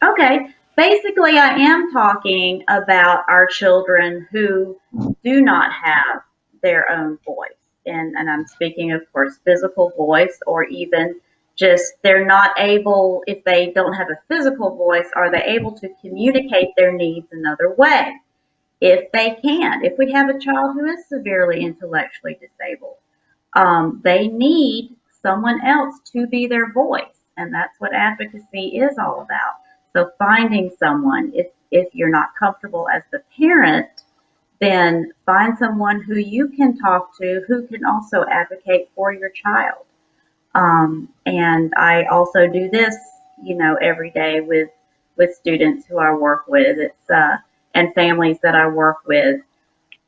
Okay, basically, I am talking about our children who do not have their own voice. And I'm speaking, of course, physical voice, or even just they're not able, if they don't have a physical voice, are they able to communicate their needs another way? If they can, if we have a child who is severely intellectually disabled, they need someone else to be their voice. And that's what advocacy is all about. So finding someone, if you're not comfortable as the parent, then find someone who you can talk to who can also advocate for your child. And I also do this, every day with students who I work with. And families that I work with.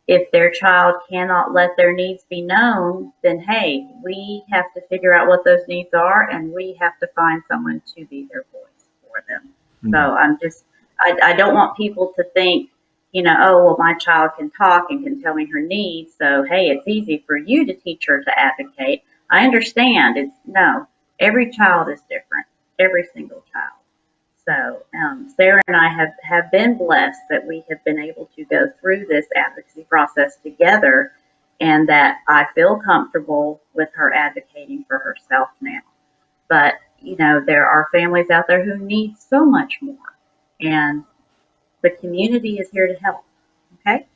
If their child cannot let their needs be known, then hey, we have to figure out what those needs are, and we have to find someone to be their voice for them. So Hmm. I don't want people to think, oh, well, my child can talk and can tell me her needs, so hey, it's easy for you to teach her to advocate. I understand. It's no, every child is different, every single child. So Sarah and I have been blessed that we have been able to go through this advocacy process together, and that I feel comfortable with her advocating for herself now. But, there are families out there who need so much more, and the community is here to help. Okay?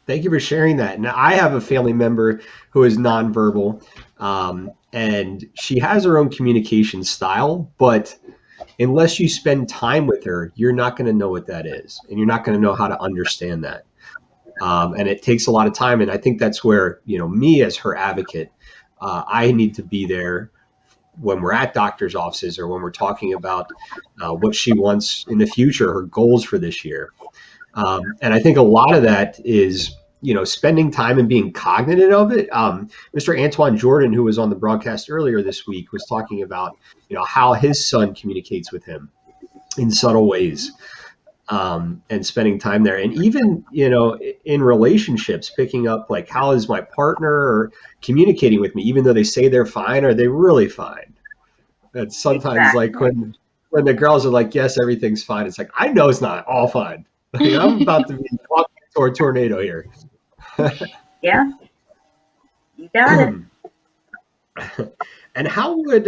Thank you for sharing that. Now, I have a family member who is nonverbal, and she has her own communication style, but unless you spend time with her, you're not going to know what that is, and you're not going to know how to understand that. And it takes a lot of time. And I think that's where, me as her advocate, I need to be there when we're at doctor's offices or when we're talking about what she wants in the future, her goals for this year. And I think a lot of that is, spending time and being cognizant of it. Mr. Antoine Jordan, who was on the broadcast earlier this week, was talking about, how his son communicates with him in subtle ways, and spending time there. And even, in relationships, picking up like, how is my partner or communicating with me, even though they say they're fine, are they really fine? That's sometimes like Exactly. when when the girls are like, yes, everything's fine. It's like, I know it's not all fine. Like, I'm about to be walking toward a tornado here. Yeah, you got it. And how would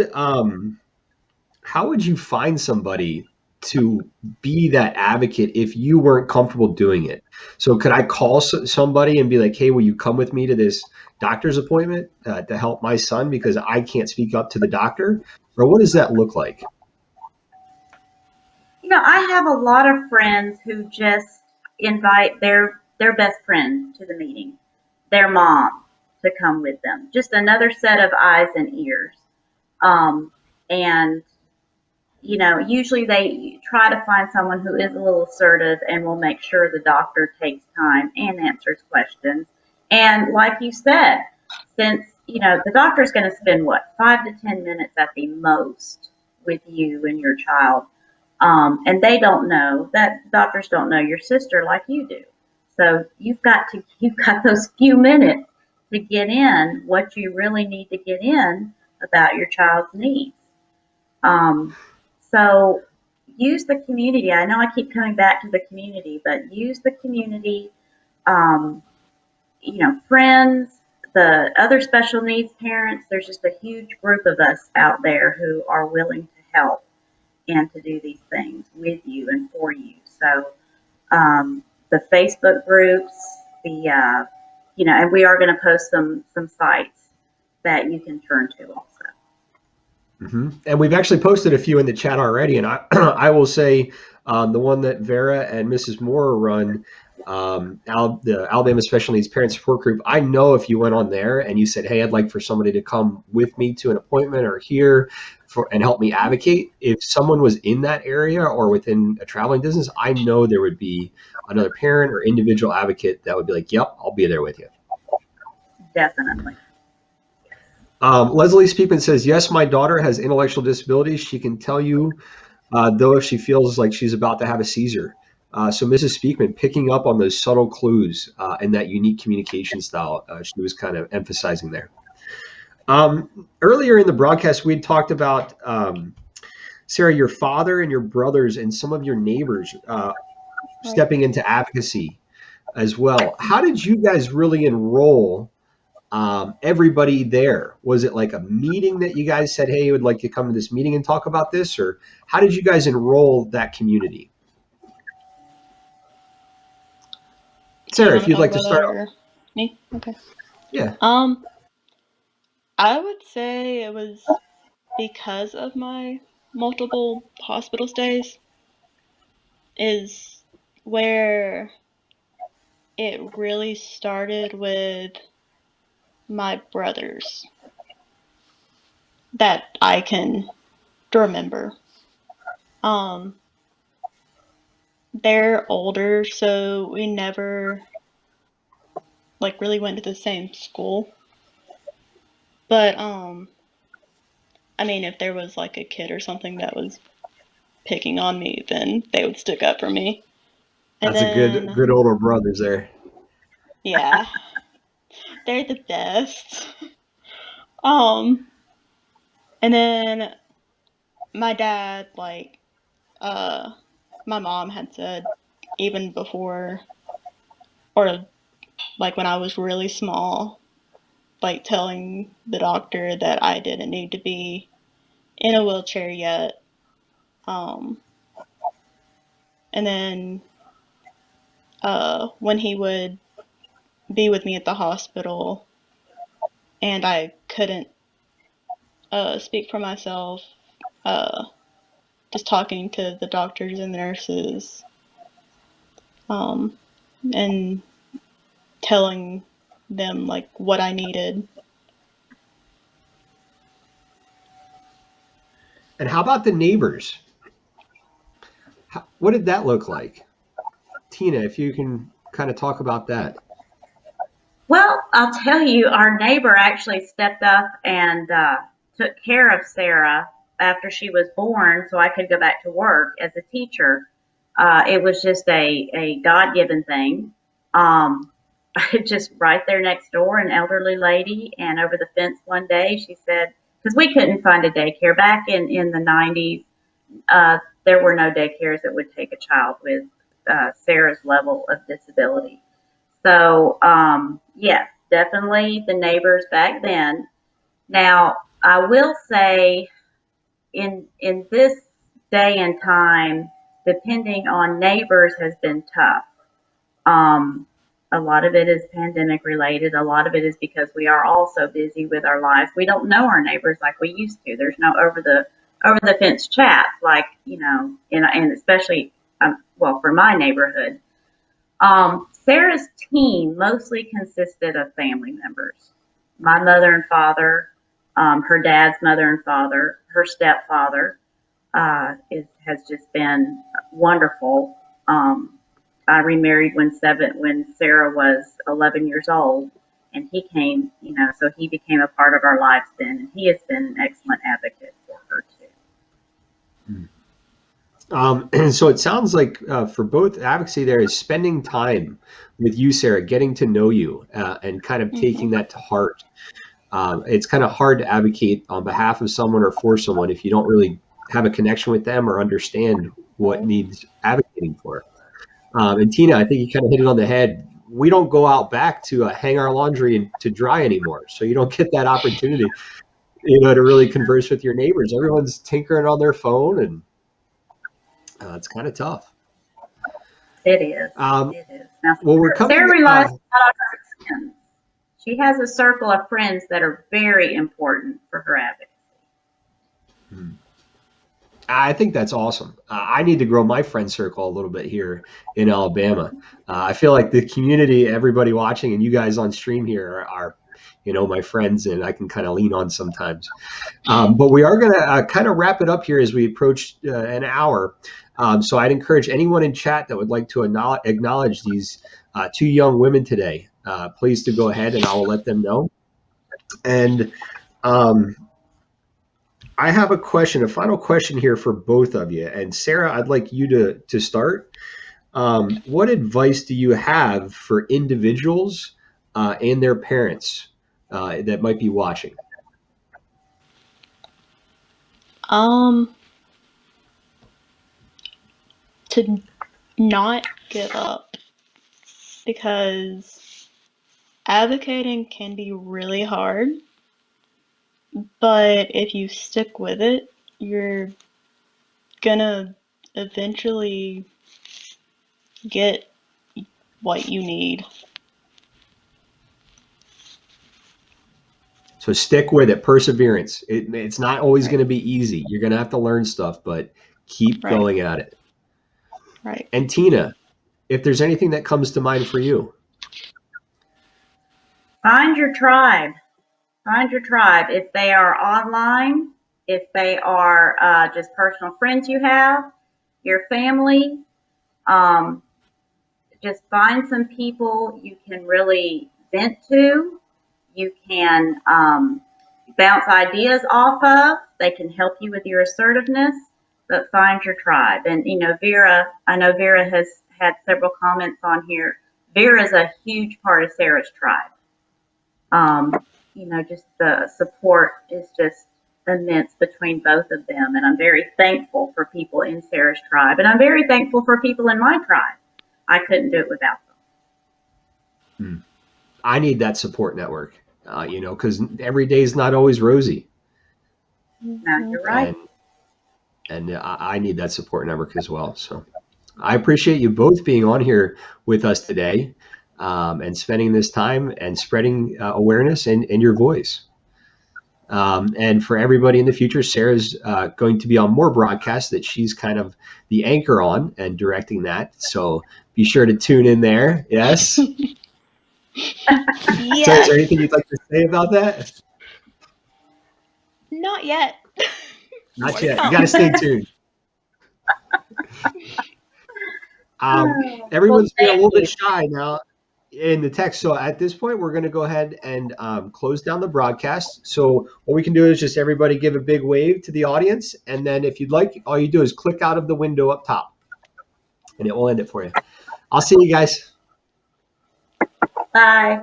you find somebody to be that advocate if you weren't comfortable doing it? So could I call somebody and be like, hey, will you come with me to this doctor's appointment to help my son because I can't speak up to the doctor? Or what does that look like? I have a lot of friends who just invite their best friend to the meeting, their mom to come with them, just another set of eyes and ears. And usually they try to find someone who is a little assertive and will make sure the doctor takes time and answers questions. And like you said, since the doctor is going to spend what, 5 to 10 minutes at the most with you and your child, and they don't know that doctors don't know your sister like you do. So you've got those few minutes to get in what you really need to get in about your child's needs. Um, so use the community. I know I keep coming back to the community, but use the community, um, friends, the other special needs parents. There's just a huge group of us out there who are willing to help and to do these things with you and for you. So the Facebook groups, and we are going to post some sites that you can turn to also. And we've actually posted a few in the chat already. And I, I will say the one that Vera and Mrs. Moore run, the Alabama Special Needs Parent Support Group. I know if you went on there and you said, hey, I'd like for somebody to come with me to an appointment or here and help me advocate. If someone was in that area or within a traveling distance, I know there would be another parent or individual advocate that would be like, yep, I'll be there with you. Definitely. Leslie Speakman says, yes, my daughter has intellectual disabilities. She can tell you, though, if she feels like she's about to have a seizure. So Mrs. Speakman, picking up on those subtle clues and that unique communication style, she was kind of emphasizing there. Earlier in the broadcast, we had talked about, Sarah, your father and your brothers and some of your neighbors stepping into advocacy as well. How did you guys really enroll everybody there? Was it like a meeting that you guys said, hey, you would like to come to this meeting and talk about this? Or how did you guys enroll that community? Sarah, if you'd like to start. Or me? Okay. Yeah. I would say it was because of my multiple hospital stays is where it really started with my brothers that I can remember. They're older, so we never really went to the same school. But I mean, if there was like a kid or something that was picking on me, then they would stick up for me. And That's a then good older brothers there. yeah, they're the best. Um, and then my dad, my mom had said even before, or like when I was really small, like telling the doctor that I didn't need to be in a wheelchair yet. Um, and then when he would be with me at the hospital and I couldn't speak for myself, uh, just talking to the doctors and the nurses, um, and telling them like what I needed. And how about the neighbors? What did that look like? Tina, if you can kind of talk about that. Well, I'll tell you, our neighbor actually stepped up and took care of Sarah after she was born so I could go back to work as a teacher. It was just a God given thing. Um, just right there next door, an elderly lady, and over the fence one day she said, because we couldn't find a daycare back in the 90s, there were no daycares that would take a child with Sarah's level of disability. So, yes, definitely the neighbors back then. Now, I will say in this day and time, depending on neighbors has been tough. Um, a lot of it is pandemic related. A lot of it is because we are all so busy with our lives. We don't know our neighbors like we used to. There's no over the fence chat like and especially well for my neighborhood. Sarah's team mostly consisted of family members. My mother and father, her dad's mother and father, her stepfather has just been wonderful. I remarried when Sarah was 11 years old, and he came, so he became a part of our lives then, and he has been an excellent advocate for her too. And so it sounds like for both advocacy, there is spending time with you, Sarah, getting to know you and kind of taking that to heart. It's kind of hard to advocate on behalf of someone or for someone if you don't really have a connection with them or understand what needs advocating for. And Tina, I think you kind of hit it on the head. We don't go out back to hang our laundry and to dry anymore. So you don't get that opportunity, to really converse with your neighbors. Everyone's tinkering on their phone, and it's kind of tough. It is. It is. Now, well, we're coming. Sarah relies on her friends. She has a circle of friends that are very important for her advocacy. I think that's awesome. I need to grow my friend circle a little bit here in Alabama. I feel like the community, everybody watching, and you guys on stream here are my friends, and I can kind of lean on sometimes. But we are going to kind of wrap it up here as we approach an hour. So I'd encourage anyone in chat that would like to acknowledge these two young women today. Please to go ahead, and I will let them know. And I have a final question here for both of you. And Sarah, I'd like you to start. What advice do you have for individuals and their parents that might be watching? To not give up, because advocating can be really hard, but if you stick with it, you're gonna eventually get what you need. So stick with it, perseverance. It's not always going to be easy. You're going to have to learn stuff, but keep going at it. Right. And Tina, if there's anything that comes to mind for you. Find your tribe. Find your tribe. If they are online, if they are just personal friends you have, your family, just find some people you can really vent to. You can bounce ideas off of. They can help you with your assertiveness, but find your tribe. And, I know Vera has had several comments on here. Vera is a huge part of Sarah's tribe. Just the support is just immense between both of them. And I'm very thankful for people in Sarah's tribe. And I'm very thankful for people in my tribe. I couldn't do it without them. I need that support network, because every day is not always rosy. No, you're right. And I need that support network as well. So I appreciate you both being on here with us today and spending this time and spreading awareness and your voice. And for everybody in the future, Sarah's going to be on more broadcasts that she's kind of the anchor on and directing that. So be sure to tune in there. Yes. Yes. So is there anything you'd like to say about that? Not yet. Not yet. You got to stay tuned. Everyone's being a little bit shy now in the text. So at this point, we're going to go ahead and close down the broadcast. So what we can do is just everybody give a big wave to the audience. And then if you'd like, all you do is click out of the window up top and it will end it for you. I'll see you guys. Bye.